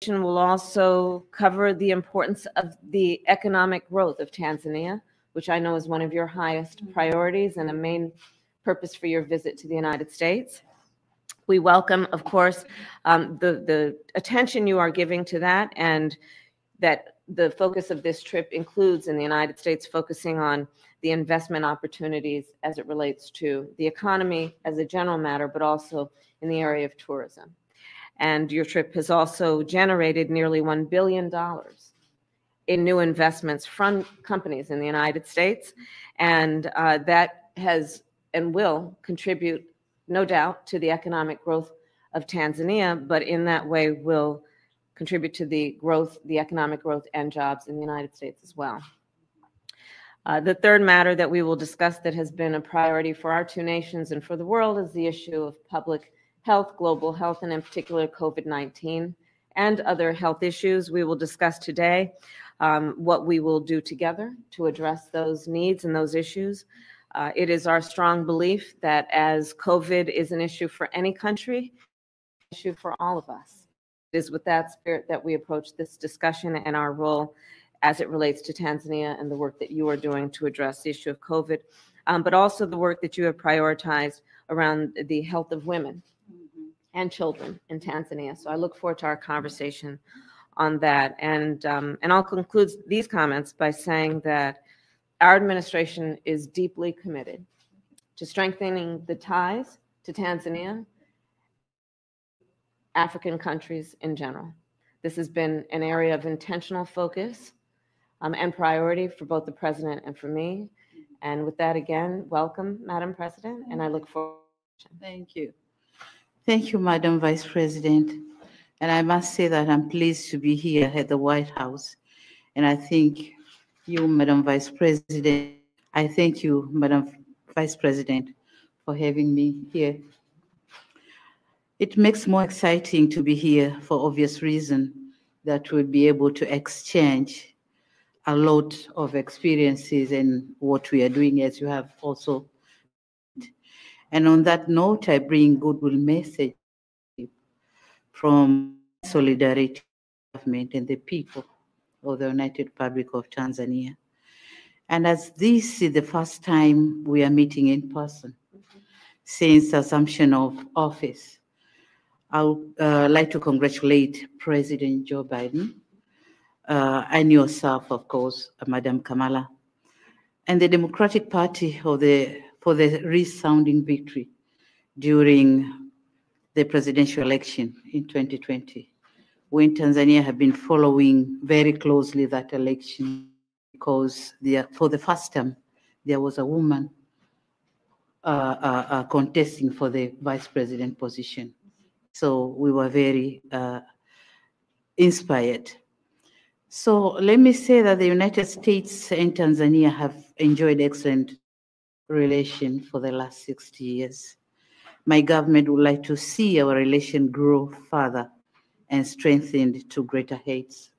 will also cover the importance of the economic growth of Tanzania, which I know is one of your highest priorities and a main purpose for your visit to the United States. We welcome, of course, the attention you are giving to that, and that the focus of this trip includes in the United States focusing on the investment opportunities as it relates to the economy as a general matter, but also in the area of tourism. And your trip has also generated nearly $1 billion in new investments from companies in the United States. And that has and will contribute, no doubt, to the economic growth of Tanzania, but in that way will contribute to the growth, the economic growth and jobs in the United States as well. The third matter that we will discuss that has been a priority for our two nations and for the world is the issue of public health, global health, and in particular COVID-19 and other health issues. We will discuss today what we will do together to address those needs and those issues. It is our strong belief that as COVID is an issue for any country, it's an issue for all of us. It is with that spirit that we approach this discussion and our role as it relates to Tanzania and the work that you are doing to address the issue of COVID, but also the work that you have prioritized around the health of women and children in Tanzania. So I look forward to our conversation on that. And I'll conclude these comments by saying that our administration is deeply committed to strengthening the ties to Tanzania, African countries in general. This has been an area of intentional focus and priority for both the President and for me. And with that, again, welcome, Madam President, and I look forward to it. Thank you. Thank you, Madam Vice President. And I must say that I'm pleased to be here at the White House. And I thank you, Madam Vice President. I thank you, Madam Vice President, for having me here. It makes more exciting to be here for obvious reason that we'll be able to exchange a lot of experiences in what we are doing, as you have also. And on that note, I bring goodwill message from solidarity government and the people of the United Republic of Tanzania. And as this is the first time we are meeting in person since assumption of office, I would like to congratulate President Joe Biden and yourself, of course, Madam Kamala, and the Democratic Party for the resounding victory during the presidential election in 2020. We in Tanzania have been following very closely that election because for the first time, there was a woman contesting for the vice president position. So we were very inspired. So let me say that the United States and Tanzania have enjoyed excellent relations for the last 60 years. My government would like to see our relation grow further and strengthened to greater heights.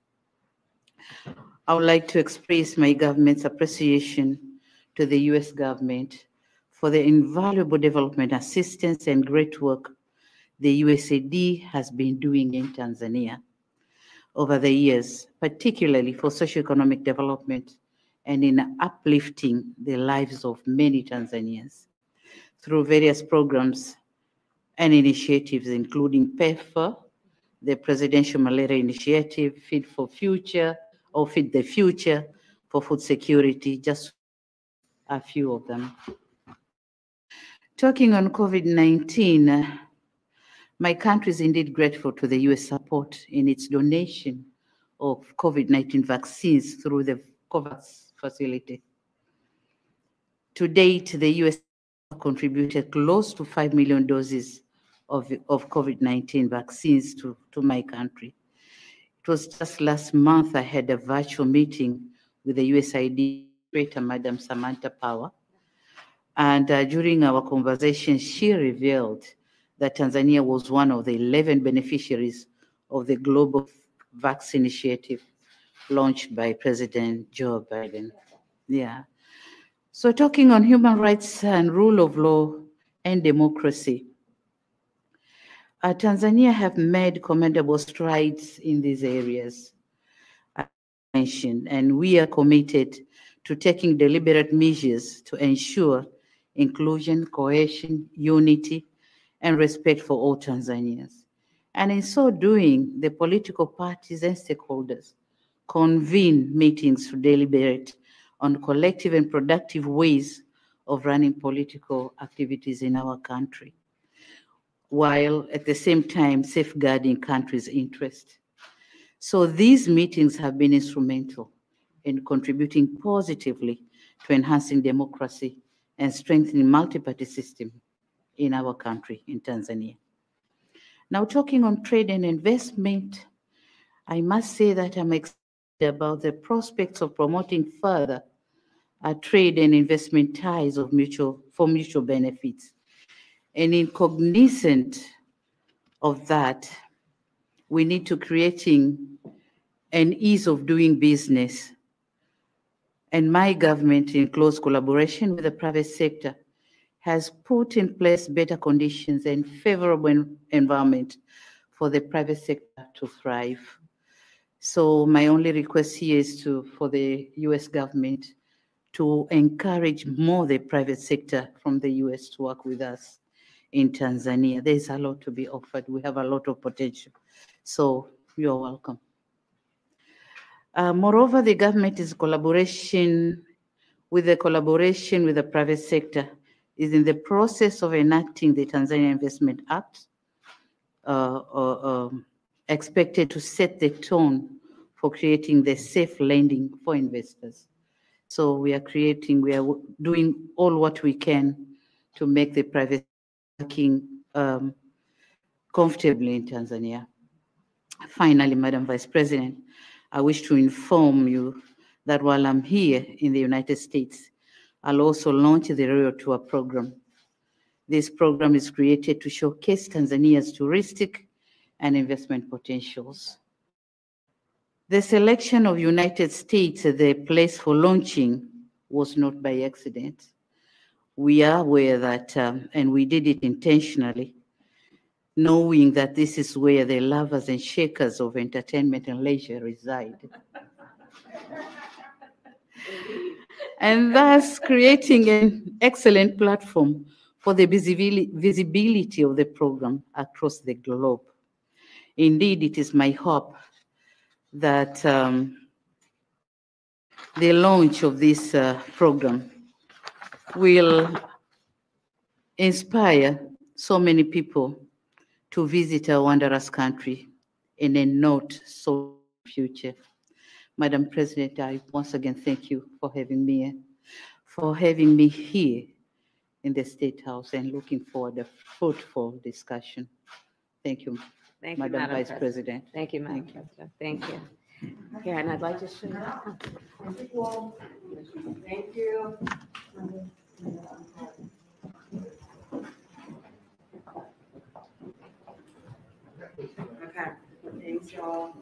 I would like to express my government's appreciation to the US government for the invaluable development assistance and great work the USAID has been doing in Tanzania over the years, particularly for socioeconomic development and in uplifting the lives of many Tanzanians through various programs and initiatives, including PEPFAR, the Presidential Malaria Initiative, Feed the Future for food security, just a few of them. Talking on COVID-19, my country is indeed grateful to the US support in its donation of COVID-19 vaccines through the COVAX facility. To date, the US contributed close to 5 million doses of COVID-19 vaccines to my country. It was just last month I had a virtual meeting with the USAID Administrator, Madam Samantha Power. And during our conversation, she revealed that Tanzania was one of the 11 beneficiaries of the Global Vaccine Initiative launched by President Joe Biden. Yeah. So talking on human rights and rule of law and democracy, Tanzania have made commendable strides in these areas I mentioned, and we are committed to taking deliberate measures to ensure inclusion, cohesion, unity, and respect for all Tanzanians. And in so doing, the political parties and stakeholders convene meetings to deliberate on collective and productive ways of running political activities in our country, while at the same time safeguarding country's interest. So these meetings have been instrumental in contributing positively to enhancing democracy and strengthening multi-party system in our country, in Tanzania. Now, talking on trade and investment, I must say that I'm excited about the prospects of promoting further trade and investment ties for mutual benefits. And in cognizant of that, we need to creating an ease of doing business. And my government, in close collaboration with the private sector, has put in place better conditions and favorable environment for the private sector to thrive. So my only request here is for the US government to encourage more the private sector from the US to work with us in Tanzania. There's a lot to be offered. We have a lot of potential. So you're welcome. Moreover, the government is collaboration with the private sector is in the process of enacting the Tanzania Investment Act, expected to set the tone for creating the safe lending for investors. So we are doing all what we can to make the private working comfortably in Tanzania. Finally, Madam Vice President, I wish to inform you that while I'm here in the United States, I'll also launch the Royal Tour program. This program is created to showcase Tanzania's touristic and investment potentials. The selection of United States as the place for launching was not by accident. We are aware that, and we did it intentionally, knowing that this is where the lovers and shakers of entertainment and leisure reside. And thus creating an excellent platform for the visibility of the program across the globe. Indeed, it is my hope that the launch of this program will inspire so many people to visit our wondrous country in a not so future. Madam President, I once again thank you for having me here in the State House and looking forward to a fruitful discussion. Thank you, Madam Vice President. Thank you, Madam President. Thank you. Here, and I'd like to show you. Thank you. Okay, thanks y'all.